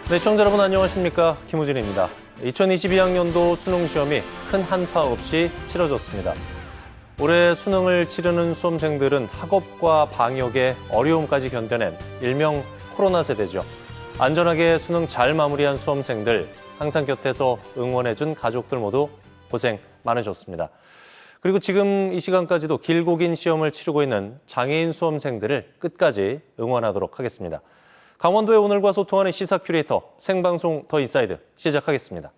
네, 시청자 여러분 안녕하십니까? 김우진입니다. 2022학년도 수능 시험이 큰 한파 없이 치러졌습니다. 올해 수능을 치르는 수험생들은 학업과 방역에 어려움까지 견뎌낸 일명 코로나 세대죠. 안전하게 수능 잘 마무리한 수험생들, 항상 곁에서 응원해준 가족들 모두 고생 많으셨습니다. 그리고 지금 이 시간까지도 길고 긴 시험을 치르고 있는 장애인 수험생들을 끝까지 응원하도록 하겠습니다. 강원도의 오늘과 소통하는 시사 큐레이터 생방송 더 인사이드 시작하겠습니다.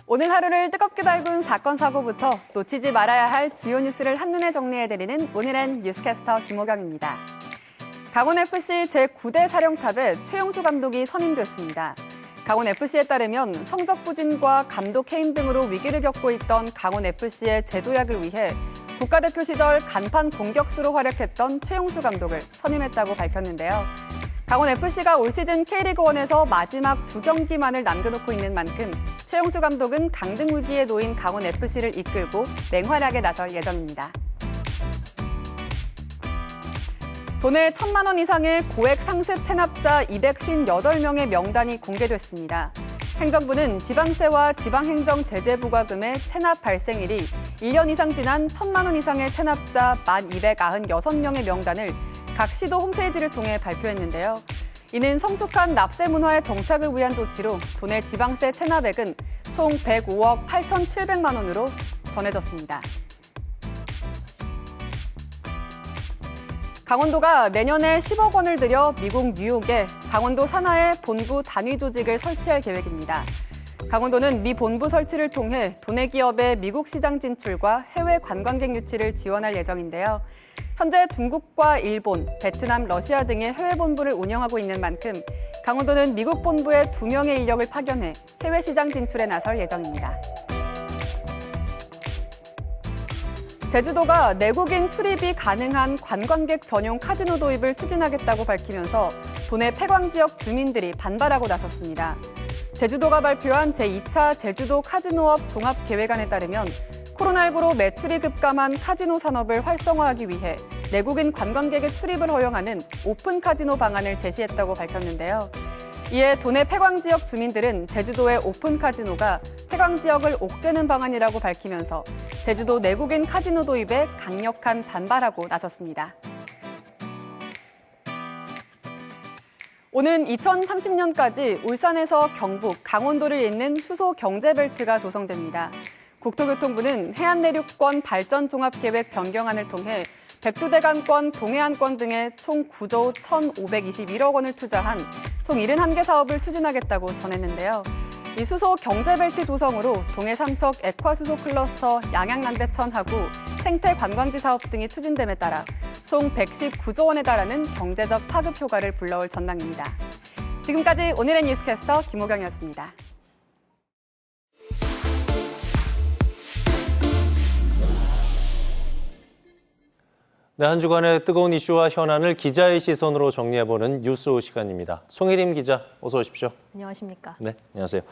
오늘 하루를 뜨겁게 달군 사건, 사고부터 놓치지 말아야 할 주요 뉴스를 한눈에 정리해드리는 오늘은 뉴스캐스터 김호경입니다. 강원FC 제9대 사령탑에 최용수 감독이 선임됐습니다. 강원FC에 따르면 성적 부진과 감독 해임 등으로 위기를 겪고 있던 강원FC의 재도약을 위해 국가대표 시절 간판 공격수로 활약했던 최용수 감독을 선임했다고 밝혔는데요. 강원FC가 올 시즌 K리그1에서 마지막 2경기만을 남겨놓고 있는 만큼 최용수 감독은 강등 위기에 놓인 강원FC를 이끌고 맹활약에 나설 예정입니다. 도내 1,000만 원 이상의 고액 상습 체납자 258명의 명단이 공개됐습니다. 행정부는 지방세와 지방행정 제재 부과금의 체납 발생일이 1년 이상 지난 1,000만 원 이상의 체납자 1,296명의 명단을 각 시도 홈페이지를 통해 발표했는데요. 이는 성숙한 납세 문화의 정착을 위한 조치로 도내 지방세 체납액은 총 105억 8,700만 원으로 전해졌습니다. 강원도가 내년에 10억 원을 들여 미국 뉴욕에 강원도 산하의 본부 단위 조직을 설치할 계획입니다. 강원도는 미 본부 설치를 통해 도내 기업의 미국 시장 진출과 해외 관광객 유치를 지원할 예정인데요. 현재 중국과 일본, 베트남, 러시아 등의 해외 본부를 운영하고 있는 만큼 강원도는 미국 본부에 2명의 인력을 파견해 해외 시장 진출에 나설 예정입니다. 제주도가 내국인 출입이 가능한 관광객 전용 카지노 도입을 추진하겠다고 밝히면서 도내 폐광 지역 주민들이 반발하고 나섰습니다. 제주도가 발표한 제2차 제주도 카지노업 종합계획안에 따르면 코로나19로 매출이 급감한 카지노 산업을 활성화하기 위해 내국인 관광객의 출입을 허용하는 오픈 카지노 방안을 제시했다고 밝혔는데요. 이에 도내 폐광 지역 주민들은 제주도의 오픈 카지노가 폐광 지역을 옥죄는 방안이라고 밝히면서 제주도 내국인 카지노 도입에 강력한 반발하고 나섰습니다. 오는 2030년까지 울산에서 경북, 강원도를 잇는 수소 경제벨트가 조성됩니다. 국토교통부는 해안내륙권 발전 종합계획 변경안을 통해 백두대간권, 동해안권 등에 총 9조 1,521억 원을 투자한 총 71개 사업을 추진하겠다고 전했는데요. 이 수소 경제벨트 조성으로 동해 삼척 액화수소 클러스터 양양난대천하구 생태 관광지 사업 등이 추진됨에 따라 총 119조 원에 달하는 경제적 파급 효과를 불러올 전망입니다. 지금까지 오늘의 뉴스캐스터 김호경이었습니다. 네, 한 주간의 뜨거운 이슈와 현안을 기자의 시선으로 정리해보는 뉴스 시간입니다. 송혜림 기자, 어서 오십시오. 안녕하십니까? 네, 안녕하세요.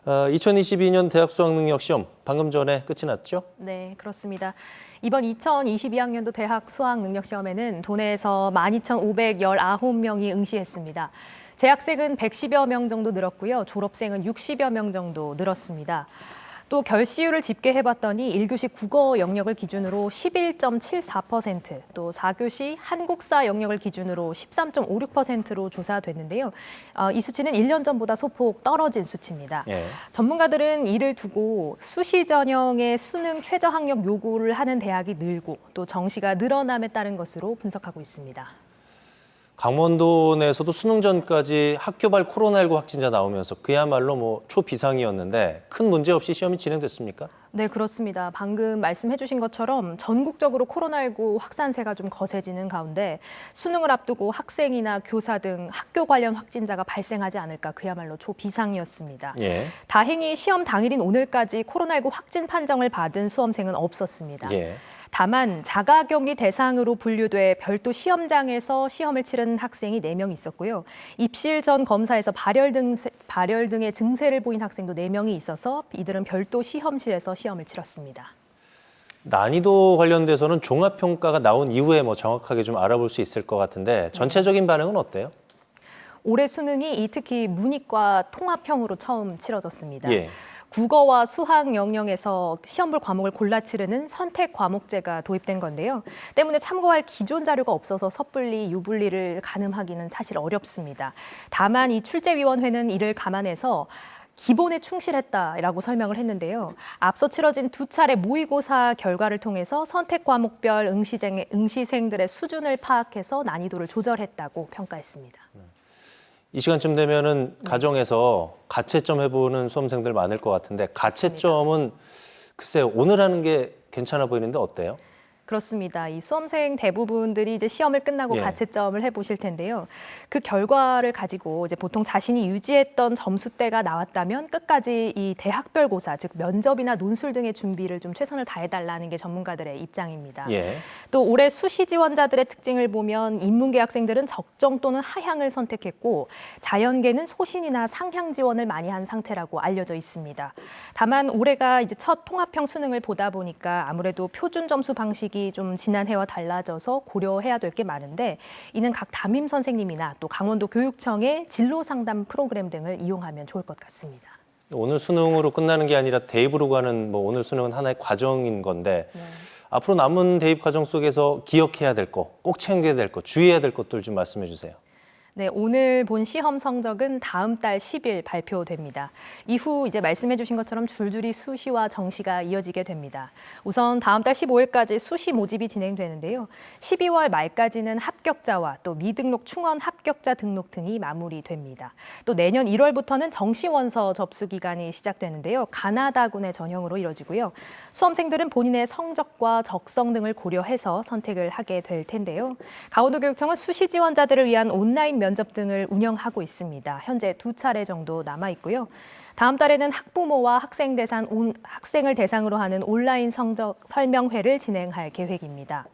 2022년 대학 수학능력시험 방금 전에 끝이 났죠? 네, 그렇습니다. 이번 2022학년도 대학 수학능력시험에는 도내에서 12,519명이 응시했습니다. 재학생은 110여 명 정도 늘었고요. 졸업생은 60여 명 정도 늘었습니다. 또 결시율을 집계해봤더니 1교시 국어 영역을 기준으로 11.74%, 또 4교시 한국사 영역을 기준으로 13.56%로 조사됐는데요. 이 수치는 1년 전보다 소폭 떨어진 수치입니다. 예. 전문가들은 이를 두고 수시 전형의 수능 최저 학력 요구를 하는 대학이 늘고 또 정시가 늘어남에 따른 것으로 분석하고 있습니다. 강원도 내에서도 수능 전까지 학교발 코로나19 확진자 나오면서 그야말로 초비상이었는데 큰 문제 없이 시험이 진행됐습니까? 네, 그렇습니다. 방금 말씀해 주신 것처럼 전국적으로 코로나19 확산세가 좀 거세지는 가운데 수능을 앞두고 학생이나 교사 등 학교 관련 확진자가 발생하지 않을까 그야말로 초비상이었습니다. 예. 다행히 시험 당일인 오늘까지 코로나19 확진 판정을 받은 수험생은 없었습니다. 예. 다만 자가격리 대상으로 분류돼 별도 시험장에서 시험을 치른 학생이 4명 있었고요. 입실 전 검사에서 발열 등의 증세를 보인 학생도 4명이 있어서 이들은 별도 시험실에서 시험을 치렀습니다. 난이도 관련돼서는 종합평가가 나온 이후에 뭐 정확하게 좀 알아볼 수 있을 것 같은데 전체적인 반응은 어때요? 올해 수능이 특히 문이과 통합형으로 처음 치러졌습니다. 예. 국어와 수학 영역에서 시험볼 과목을 골라 치르는 선택 과목제가 도입된 건데요. 때문에 참고할 기존 자료가 없어서 섣불리 유불리를 가늠하기는 사실 어렵습니다. 다만 이 출제위원회는 이를 감안해서 기본에 충실했다라고 설명을 했는데요. 앞서 치러진 2차례 모의고사 결과를 통해서 선택 과목별 응시생들의 수준을 파악해서 난이도를 조절했다고 평가했습니다. 이 시간쯤 되면은 가정에서 가채점 해보는 수험생들 많을 것 같은데 가채점은 글쎄요, 오늘 하는 게 괜찮아 보이는데 어때요? 그렇습니다. 이 수험생 대부분들이 이제 시험을 끝나고 예. 가채점을 해보실 텐데요. 그 결과를 가지고 이제 보통 자신이 유지했던 점수대가 나왔다면 끝까지 이 대학별 고사, 즉 면접이나 논술 등의 준비를 좀 최선을 다해달라는 게 전문가들의 입장입니다. 예. 또 올해 수시 지원자들의 특징을 보면 인문계 학생들은 적정 또는 하향을 선택했고 자연계는 소신이나 상향 지원을 많이 한 상태라고 알려져 있습니다. 다만 올해가 이제 첫 통합형 수능을 보다 보니까 아무래도 표준 점수 방식이 좀 지난해와 달라져서 고려해야 될 게 많은데 이는 각 담임 선생님이나 또 강원도 교육청의 진로 상담 프로그램 등을 이용하면 좋을 것 같습니다. 오늘 수능으로 끝나는 게 아니라 대입으로 가는 뭐 오늘 수능은 하나의 과정인 건데 앞으로 남은 대입 과정 속에서 기억해야 될 거, 꼭 챙겨야 될 거, 주의해야 될 것들 좀 말씀해 주세요. 네, 오늘 본 시험 성적은 다음 달 10일 발표됩니다. 이후 이제 말씀해 주신 것처럼 줄줄이 수시와 정시가 이어지게 됩니다. 우선 다음 달 15일까지 수시 모집이 진행되는데요. 12월 말까지는 합격자와 또 미등록 충원 합격자 등록 등이 마무리됩니다. 또 내년 1월부터는 정시 원서 접수 기간이 시작되는데요. 가나다군의 전형으로 이뤄지고요. 수험생들은 본인의 성적과 적성 등을 고려해서 선택을 하게 될 텐데요. 강원도교육청은 수시 지원자들을 위한 온라인 면접 등을 운영하고 있습니다. 현재 2차례 정도 남아 있고요. 다음 달에는 학부모와 학생을 대상으로 하는 온라인 성적 설명회를 진행할 계획입니다.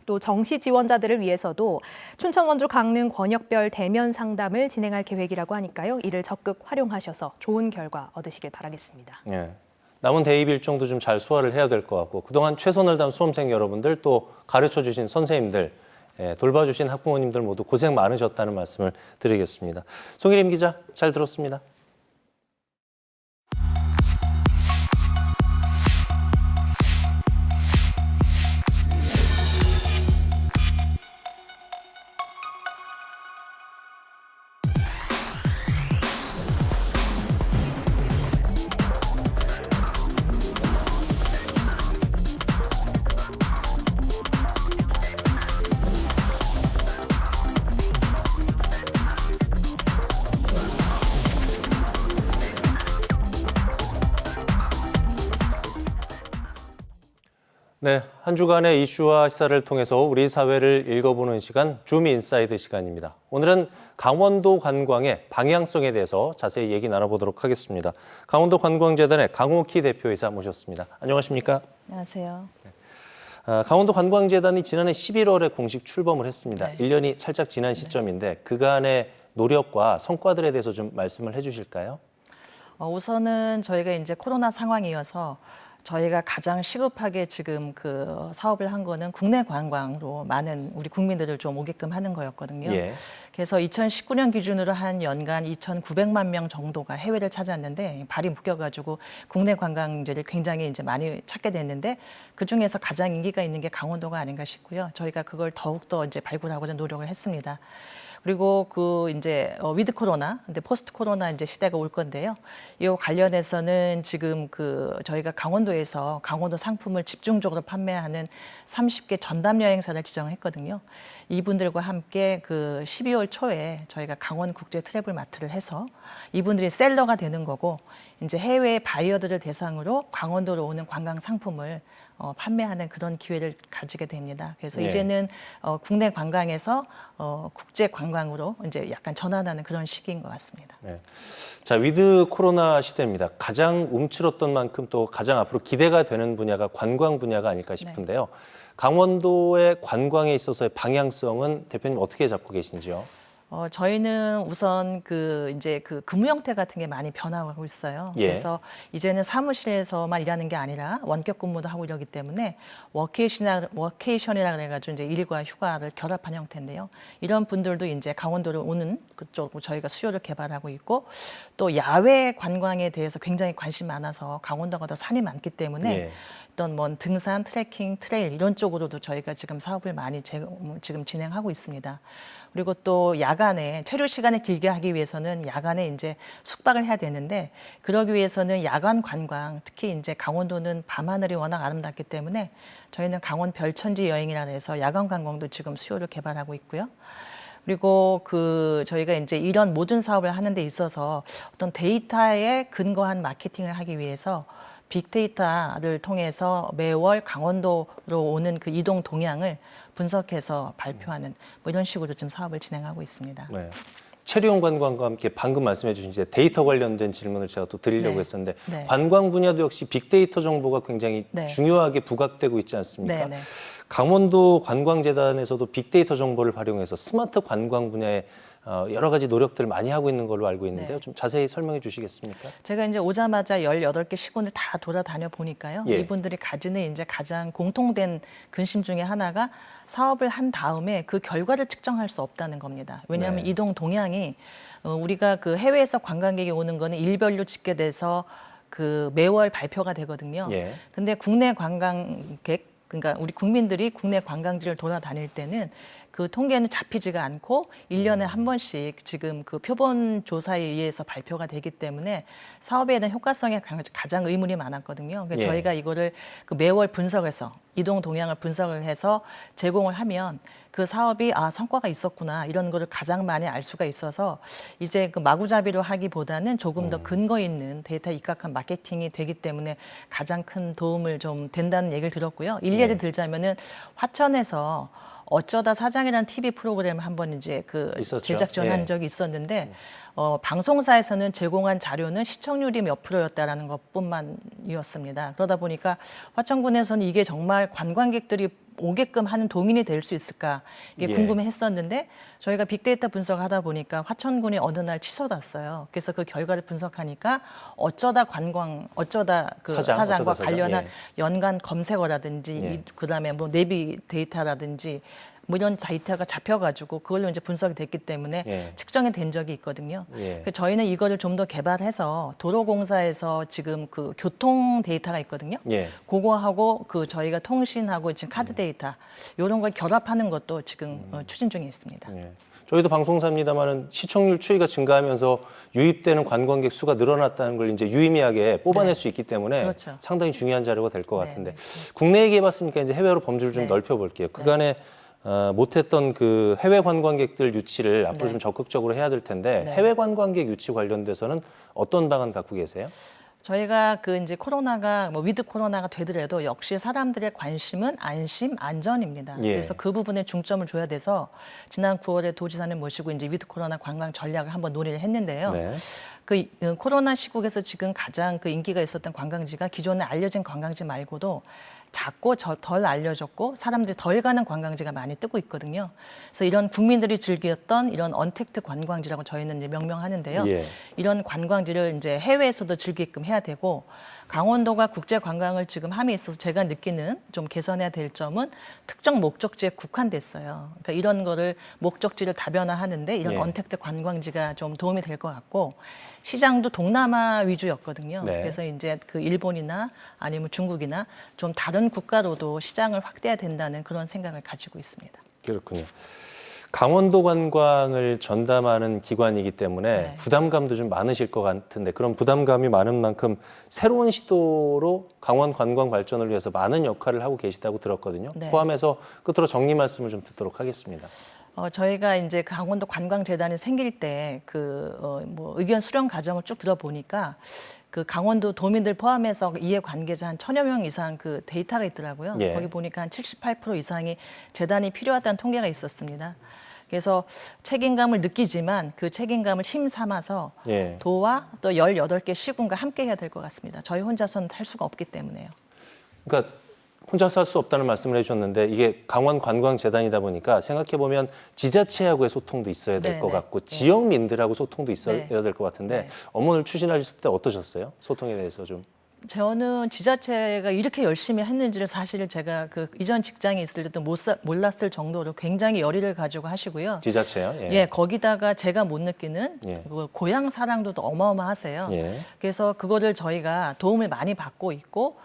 또 정시 지원자들을 위해서도 춘천, 원주, 강릉 권역별 대면 상담을 진행할 계획이라고 하니까요. 이를 적극 활용하셔서 좋은 결과 얻으시길 바라겠습니다. 예. 남은 대입 일정도 좀 잘 소화를 해야 될 것 같고 그동안 최선을 다한 수험생 여러분들 또 가르쳐 주신 선생님들 돌봐주신 학부모님들 모두 고생 많으셨다는 말씀을 드리겠습니다. 송일임 기자, 잘 들었습니다. 네, 한 주간의 이슈와 시사를 통해서 우리 사회를 읽어보는 시간, 줌 인사이드 시간입니다. 오늘은 강원도 관광의 방향성에 대해서 자세히 얘기 나눠보도록 하겠습니다. 강원도 관광재단의 강옥희 대표이사 모셨습니다. 안녕하십니까? 안녕하세요. 강원도 관광재단이 지난해 11월에 공식 출범을 했습니다. 네. 1년이 살짝 지난 시점인데 그간의 노력과 성과들에 대해서 좀 말씀을 해주실까요? 우선은 저희가 이제 코로나 상황이어서 저희가 가장 시급하게 지금 그 사업을 한 거는 국내 관광으로 많은 우리 국민들을 좀 오게끔 하는 거였거든요. 예. 그래서 2019년 기준으로 한 연간 2,900만 명 정도가 해외를 찾았는데 발이 묶여가지고 국내 관광지를 굉장히 이제 많이 찾게 됐는데 그 중에서 가장 인기가 있는 게 강원도가 아닌가 싶고요. 저희가 그걸 더욱더 이제 발굴하고자 노력을 했습니다. 그리고 그 이제 위드 코로나, 근데 포스트 코로나 이제 시대가 올 건데요. 이 관련해서는 지금 그 저희가 강원도에서 강원도 상품을 집중적으로 판매하는 30개 전담 여행사를 지정했거든요. 이분들과 함께 그 12월 초에 저희가 강원 국제 트래블 마트를 해서 이분들이 셀러가 되는 거고 이제 해외 바이어들을 대상으로 강원도로 오는 관광 상품을 판매하는 그런 기회를 가지게 됩니다. 그래서 예. 이제는 국내 관광에서 국제 관광으로 이제 약간 전환하는 그런 시기인 것 같습니다. 네. 자, 위드 코로나 시대입니다. 가장 움츠렀던 만큼 또 가장 앞으로 기대가 되는 분야가 관광 분야가 아닐까 싶은데요. 강원도의 관광에 있어서의 방향성은 대표님 어떻게 잡고 계신지요? 저희는 우선 이제 근무 형태 같은 게 많이 변화하고 있어요. 예. 그래서 이제는 사무실에서만 일하는 게 아니라 원격 근무도 하고 이러기 때문에 워케이션이라 그래가지고 이제 일과 휴가를 결합한 형태인데요. 이런 분들도 이제 강원도로 오는 그쪽으로 저희가 수요를 개발하고 있고 또 야외 관광에 대해서 굉장히 관심 많아서 강원도가 더 산이 많기 때문에 예. 어떤 뭐 등산, 트레킹, 트레일 이런 쪽으로도 저희가 지금 사업을 많이 지금 진행하고 있습니다. 그리고 또 야간에 체류 시간을 길게 하기 위해서는 야간에 이제 숙박을 해야 되는데 그러기 위해서는 야간 관광, 특히 이제 강원도는 밤하늘이 워낙 아름답기 때문에 저희는 강원 별천지 여행이라 해서 야간 관광도 지금 수요를 개발하고 있고요. 그리고 저희가 이제 이런 모든 사업을 하는 데 있어서 어떤 데이터에 근거한 마케팅을 하기 위해서 빅데이터를 통해서 매월 강원도로 오는 그 이동 동향을 분석해서 발표하는 뭐 이런 식으로 좀 사업을 진행하고 있습니다. 네. 체류용 관광과 함께 방금 말씀해 주신 이제 데이터 관련된 질문을 제가 또 드리려고 네. 했었는데 네. 관광 분야도 역시 빅데이터 정보가 굉장히 네. 중요하게 부각되고 있지 않습니까? 네, 네. 강원도 관광재단에서도 빅데이터 정보를 활용해서 스마트 관광 분야에 여러 가지 노력들을 많이 하고 있는 걸로 알고 있는데요. 네. 좀 자세히 설명해 주시겠습니까? 제가 이제 오자마자 18개 시군을 다 돌아다녀 보니까요. 예. 이분들이 가지는 이제 가장 공통된 근심 중에 하나가 사업을 한 다음에 그 결과를 측정할 수 없다는 겁니다. 왜냐하면 네. 이동 동향이 우리가 해외에서 관광객이 오는 거는 일별로 집계돼서 매월 발표가 되거든요. 예. 근데 국내 관광객 그러니까 우리 국민들이 국내 관광지를 돌아다닐 때는 그 통계는 잡히지가 않고 1년에 한 번씩 지금 그 표본 조사에 의해서 발표가 되기 때문에 사업에 대한 효과성에 가장 의문이 많았거든요. 그래서 예. 저희가 이거를 매월 분석해서 이동 동향을 분석을 해서 제공을 하면 그 사업이 성과가 있었구나 이런 거를 가장 많이 알 수가 있어서 이제 마구잡이로 하기보다는 조금 더 근거 있는 데이터 입각한 마케팅이 되기 때문에 가장 큰 도움을 좀 된다는 얘기를 들었고요. 일례를 들자면은 화천에서 어쩌다 사장이라는 TV 프로그램을 한번 이제 있었죠. 제작 지원한 예. 적이 있었는데 방송사에서는 제공한 자료는 시청률이 몇 프로였다라는 것뿐만이었습니다. 그러다 보니까 화천군에서는 이게 정말 관광객들이 오게끔 하는 동인이 될 수 있을까 이게 예. 궁금해했었는데 저희가 빅데이터 분석하다 보니까 화천군이 어느 날 치솟았어요. 그래서 그 결과를 분석하니까 어쩌다 사장과 사장. 관련한 예. 연간 검색어라든지 예. 그다음에 뭐 내비 데이터라든지 뭐 이런 데이터가 잡혀가지고 그걸로 이제 분석이 됐기 때문에 예. 측정이 된 적이 있거든요. 예. 그래서 저희는 이거를 좀 더 개발해서 도로공사에서 지금 교통 데이터가 있거든요. 예. 그거하고 저희가 통신하고 지금 카드 데이터 이런 걸 결합하는 것도 지금 추진 중에 있습니다. 예. 저희도 방송사입니다만은 시청률 추이가 증가하면서 유입되는 관광객 수가 늘어났다는 걸 이제 유의미하게 뽑아낼 네. 수 있기 때문에 그렇죠. 상당히 중요한 자료가 될 것 네, 같은데 네. 국내 얘기해봤으니까 이제 해외로 범주를 좀 네. 넓혀볼게요. 그간에 못했던 그 해외 관광객들 유치를 앞으로 네. 좀 적극적으로 해야 될 텐데 네. 해외 관광객 유치 관련돼서는 어떤 방안 갖고 계세요? 저희가 이제 코로나가 위드 코로나가 되더라도 역시 사람들의 관심은 안심, 안전입니다. 예. 그래서 그 부분에 중점을 줘야 돼서 지난 9월에 도지사를 모시고 이제 위드 코로나 관광 전략을 한번 논의를 했는데요. 네. 코로나 시국에서 지금 가장 인기가 있었던 관광지가 기존에 알려진 관광지 말고도 작고 덜 알려졌고 사람들이 덜 가는 관광지가 많이 뜨고 있거든요. 그래서 이런 국민들이 즐겼던 이런 언택트 관광지라고 저희는 이제 명명하는데요. 예. 이런 관광지를 이제 해외에서도 즐기게끔 해야 되고 강원도가 국제 관광을 지금 함에 있어서 제가 느끼는 좀 개선해야 될 점은 특정 목적지에 국한됐어요. 그러니까 이런 거를 목적지를 다변화하는데 이런 예. 언택트 관광지가 좀 도움이 될 것 같고 시장도 동남아 위주였거든요. 네. 그래서 이제 일본이나 아니면 중국이나 좀 다른 국가로도 시장을 확대해야 된다는 그런 생각을 가지고 있습니다. 그렇군요. 강원도 관광을 전담하는 기관이기 때문에 네. 부담감도 좀 많으실 것 같은데 그런 부담감이 많은 만큼 새로운 시도로 강원 관광 발전을 위해서 많은 역할을 하고 계시다고 들었거든요. 네. 포함해서 끝으로 정리 말씀을 좀 듣도록 하겠습니다. 저희가 이제 강원도 관광재단이 생길 때 뭐 의견 수렴 과정을 쭉 들어보니까 그 강원도 도민들 포함해서 이해 관계자 한 1,000여 명 이상 그 데이터가 있더라고요. 예. 거기 보니까 한 78% 이상이 재단이 필요하다는 통계가 있었습니다. 그래서 책임감을 느끼지만 그 책임감을 힘 삼아서 예. 도와 또 18개 시군과 함께 해야 될 것 같습니다. 저희 혼자서는 할 수가 없기 때문에요. 그러니까 혼자서 할 수 없다는 말씀을 해주셨는데 이게 강원 관광재단이다 보니까 생각해보면 지자체하고의 소통도 있어야 될 것 네, 같고 네. 지역민들하고 소통도 있어야 네. 될 것 같은데 네. 업무를 추진하실 때 어떠셨어요? 소통에 대해서 좀. 저는 지자체가 이렇게 열심히 했는지를 사실 제가 그 이전 직장에 있을 때도 몰랐을 정도로 굉장히 열의를 가지고 하시고요. 지자체요? 예. 예, 거기다가 제가 못 느끼는 예. 그 고향 사랑도 또 어마어마하세요. 예. 그래서 그거를 저희가 도움을 많이 받고 있고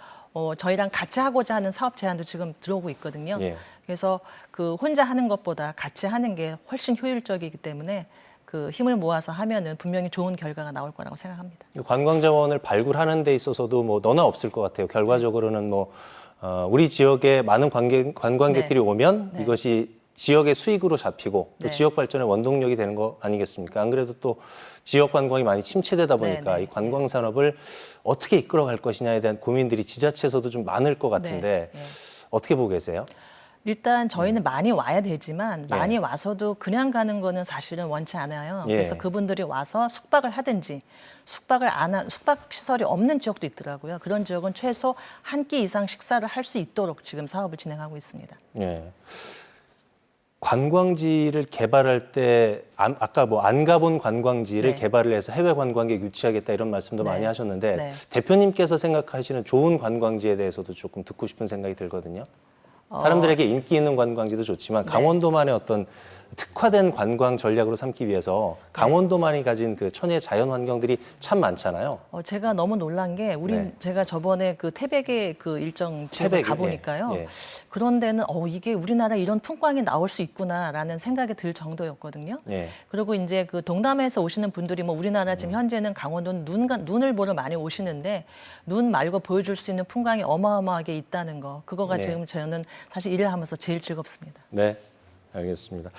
저희랑 같이 하고자 하는 사업 제안도 지금 들어오고 있거든요. 예. 그래서 그 혼자 하는 것보다 같이 하는 게 훨씬 효율적이기 때문에 그 힘을 모아서 하면은 분명히 좋은 결과가 나올 거라고 생각합니다. 관광 자원을 발굴하는 데 있어서도 뭐 너나 없을 것 같아요. 결과적으로는 뭐 우리 지역에 많은 관광객들이 네. 오면 네. 이것이 지역의 수익으로 잡히고 또 네. 지역 발전의 원동력이 되는 거 아니겠습니까? 안 그래도 또 지역 관광이 많이 침체되다 보니까 네. 이 관광 산업을 어떻게 이끌어갈 것이냐에 대한 고민들이 지자체에서도 좀 많을 것 같은데 네. 어떻게 보고 계세요? 일단 저희는 많이 와야 되지만 예. 많이 와서도 그냥 가는 거는 사실은 원치 않아요. 예. 그래서 그분들이 와서 숙박을 하든지 숙박 시설이 없는 지역도 있더라고요. 그런 지역은 최소 한 끼 이상 식사를 할 수 있도록 지금 사업을 진행하고 있습니다. 예. 관광지를 개발할 때 아까 뭐 안 가본 관광지를 네. 개발을 해서 해외 관광객 유치하겠다 이런 말씀도 네. 많이 하셨는데 네. 대표님께서 생각하시는 좋은 관광지에 대해서도 조금 듣고 싶은 생각이 들거든요. 사람들에게 인기 있는 관광지도 좋지만 네. 강원도만의 어떤 특화된 관광 전략으로 삼기 위해서 강원도만이 가진 그 천혜의 자연 환경들이 참 많잖아요. 제가 너무 놀란 게 네. 제가 저번에 그 태백의 그 일정 지역에 태백이, 가보니까요. 예. 그런 데는 이게 우리나라 이런 풍광이 나올 수 있구나라는 생각이 들 정도였거든요. 예. 그리고 이제 그 동남아에서 오시는 분들이 뭐 우리나라 지금 현재는 강원도는 눈을 보러 많이 오시는데 눈 말고 보여줄 수 있는 풍광이 어마어마하게 있다는 거. 그거가 네. 지금 저는 사실 일을 하면서 제일 즐겁습니다. 네, 알겠습니다.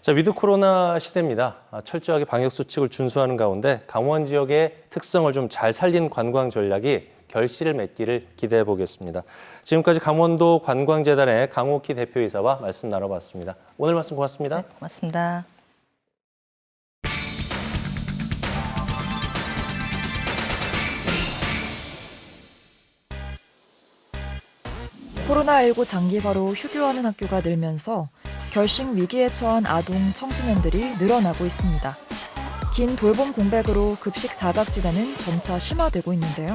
자, 위드 코로나 시대입니다. 철저하게 방역 수칙을 준수하는 가운데 강원 지역의 특성을 좀 잘 살린 관광 전략이 결실을 맺기를 기대해 보겠습니다. 지금까지 강원도 관광재단의 강옥희 대표이사와 말씀 나눠봤습니다. 오늘 말씀 고맙습니다. 네, 고맙습니다. 코로나19 장기화로 휴교하는 학교가 늘면서 결식 위기에 처한 아동, 청소년들이 늘어나고 있습니다. 긴 돌봄 공백으로 급식 사각지대는 점차 심화되고 있는데요.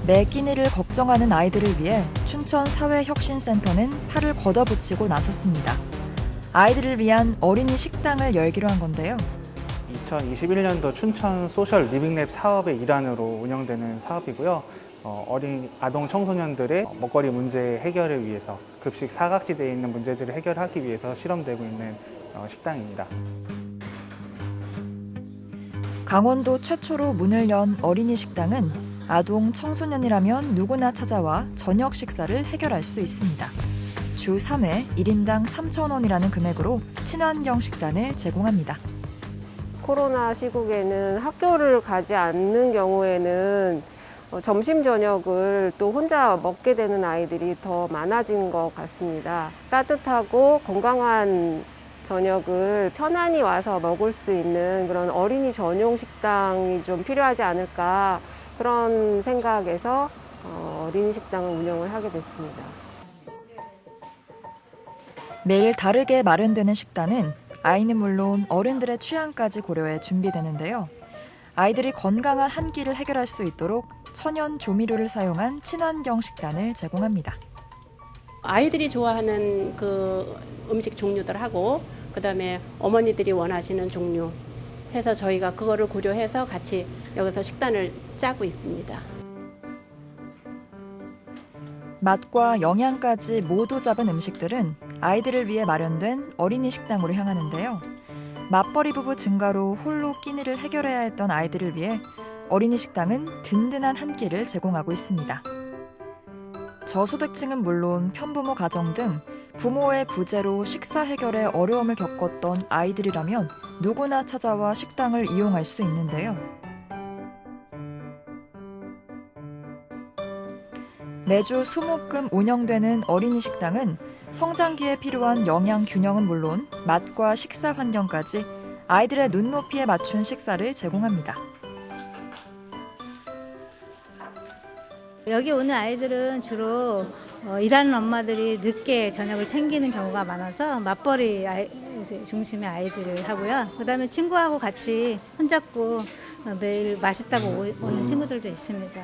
매 끼니를 걱정하는 아이들을 위해 춘천 사회혁신센터는 팔을 걷어붙이고 나섰습니다. 아이들을 위한 어린이 식당을 열기로 한 건데요. 2021년도 춘천 소셜 리빙랩 사업의 일환으로 운영되는 사업이고요. 어린 아동 청소년들의 먹거리 문제 해결을 위해서 급식 사각지대에 있는 문제들을 해결하기 위해서 실험되고 있는 식당입니다. 강원도 최초로 문을 연 어린이 식당은 아동 청소년이라면 누구나 찾아와 저녁 식사를 해결할 수 있습니다. 주 3회 1인당 3,000원이라는 금액으로 친환경 식단을 제공합니다. 코로나 시국에는 학교를 가지 않는 경우에는 점심 저녁을 또 혼자 먹게 되는 아이들이 더 많아진 것 같습니다. 따뜻하고 건강한 저녁을 편안히 와서 먹을 수 있는 그런 어린이 전용 식당이 좀 필요하지 않을까 그런 생각에서 어린이 식당을 운영을 하게 됐습니다. 매일 다르게 마련되는 식단은 아이는 물론 어른들의 취향까지 고려해 준비되는데요. 아이들이 건강한 한 끼를 해결할 수 있도록 천연 조미료를 사용한 친환경 식단을 제공합니다. 아이들이 좋아하는 그 음식 종류들하고 그다음에 어머니들이 원하시는 종류 해서 저희가 그거를 고려해서 같이 여기서 식단을 짜고 있습니다. 맛과 영양까지 모두 잡은 음식들은 아이들을 위해 마련된 어린이 식당으로 향하는데요. 맞벌이 부부 증가로 홀로 끼니를 해결해야 했던 아이들을 위해 어린이 식당은 든든한 한 끼를 제공하고 있습니다. 저소득층은 물론 편부모 가정 등 부모의 부재로 식사 해결에 어려움을 겪었던 아이들이라면 누구나 찾아와 식당을 이용할 수 있는데요. 매주 수목금 운영되는 어린이 식당은 성장기에 필요한 영양 균형은 물론 맛과 식사 환경까지 아이들의 눈높이에 맞춘 식사를 제공합니다. 여기 오는 아이들은 주로 일하는 엄마들이 늦게 저녁을 챙기는 경우가 많아서 맞벌이 중심의 아이들을 하고요. 그다음에 친구하고 같이 손잡고 매일 맛있다고 오는 친구들도 있습니다.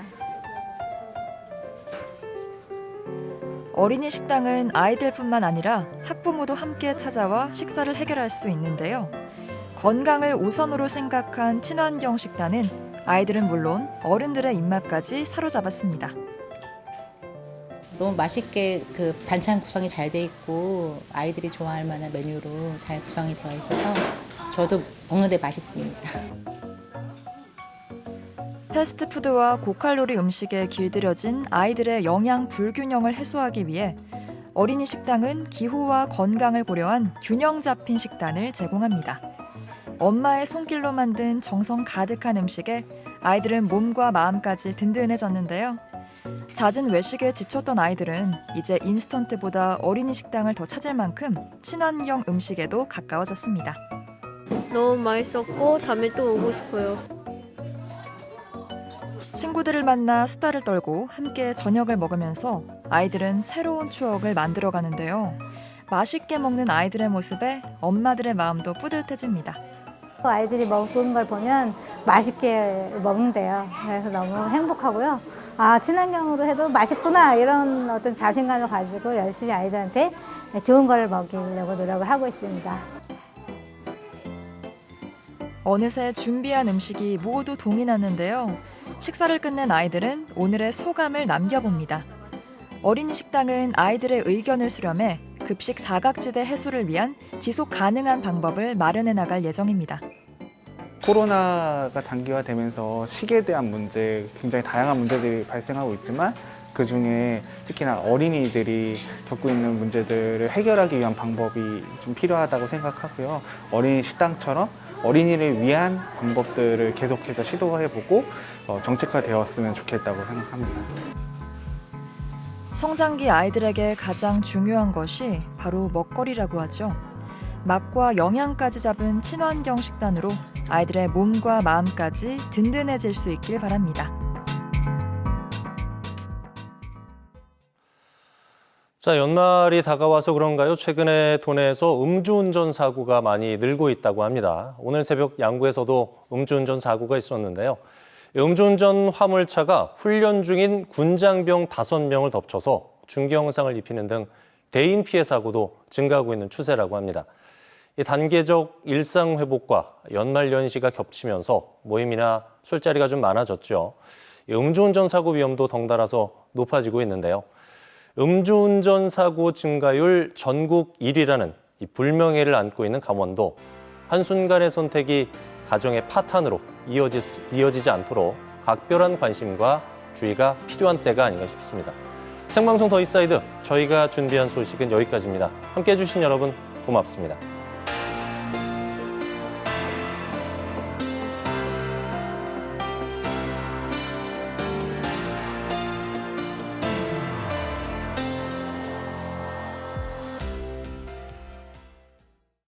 어린이 식당은 아이들뿐만 아니라 학부모도 함께 찾아와 식사를 해결할 수 있는데요. 건강을 우선으로 생각한 친환경 식단은 아이들은 물론 어른들의 입맛까지 사로잡았습니다. 너무 맛있게 그 반찬 구성이 잘 돼 있고 아이들이 좋아할 만한 메뉴로 잘 구성이 되어 있어서 저도 먹는데 맛있습니다. 패스트푸드와 고칼로리 음식에 길들여진 아이들의 영양 불균형을 해소하기 위해 어린이 식당은 기호와 건강을 고려한 균형 잡힌 식단을 제공합니다. 엄마의 손길로 만든 정성 가득한 음식에 아이들은 몸과 마음까지 든든해졌는데요. 잦은 외식에 지쳤던 아이들은 이제 인스턴트보다 어린이 식당을 더 찾을 만큼 친환경 음식에도 가까워졌습니다. 너무 맛있었고 다음에 또 오고 싶어요. 친구들을 만나 수다를 떨고 함께 저녁을 먹으면서 아이들은 새로운 추억을 만들어가는데요. 맛있게 먹는 아이들의 모습에 엄마들의 마음도 뿌듯해집니다. 아이들이 먹은 걸 보면 맛있게 먹는데요. 그래서 너무 행복하고요. 아, 친환경으로 해도 맛있구나 이런 어떤 자신감을 가지고 열심히 아이들한테 좋은 걸 먹이려고 노력을 하고 있습니다. 어느새 준비한 음식이 모두 동이 났는데요. 식사를 끝낸 아이들은 오늘의 소감을 남겨봅니다. 어린이 식당은 아이들의 의견을 수렴해 급식 사각지대 해소를 위한 지속 가능한 방법을 마련해 나갈 예정입니다. 코로나가 단기화되면서 식에 대한 문제, 굉장히 다양한 문제들이 발생하고 있지만 그중에 특히나 어린이들이 겪고 있는 문제들을 해결하기 위한 방법이 좀 필요하다고 생각하고요. 어린이 식당처럼 어린이를 위한 방법들을 계속해서 시도해보고 정책화되었으면 좋겠다고 생각합니다. 성장기 아이들에게 가장 중요한 것이 바로 먹거리라고 하죠. 맛과 영양까지 잡은 친환경 식단으로 아이들의 몸과 마음까지 든든해질 수 있길 바랍니다. 자, 연말이 다가와서 그런가요? 최근에 도내에서 음주운전 사고가 많이 늘고 있다고 합니다. 오늘 새벽 양구에서도 음주운전 사고가 있었는데요. 음주운전 화물차가 훈련 중인 군장병 5명을 덮쳐서 중경상을 입히는 등 대인 피해 사고도 증가하고 있는 추세라고 합니다. 이 단계적 일상 회복과 연말 연시가 겹치면서 모임이나 술자리가 좀 많아졌죠. 음주운전 사고 위험도 덩달아서 높아지고 있는데요. 음주운전 사고 증가율 전국 1위라는 이 불명예를 안고 있는 강원도. 한순간의 선택이 가정의 파탄으로 이어지지 않도록 각별한 관심과 주의가 필요한 때가 아닌가 싶습니다. 생방송 더 인사이드, 저희가 준비한 소식은 여기까지입니다. 함께해 주신 여러분 고맙습니다.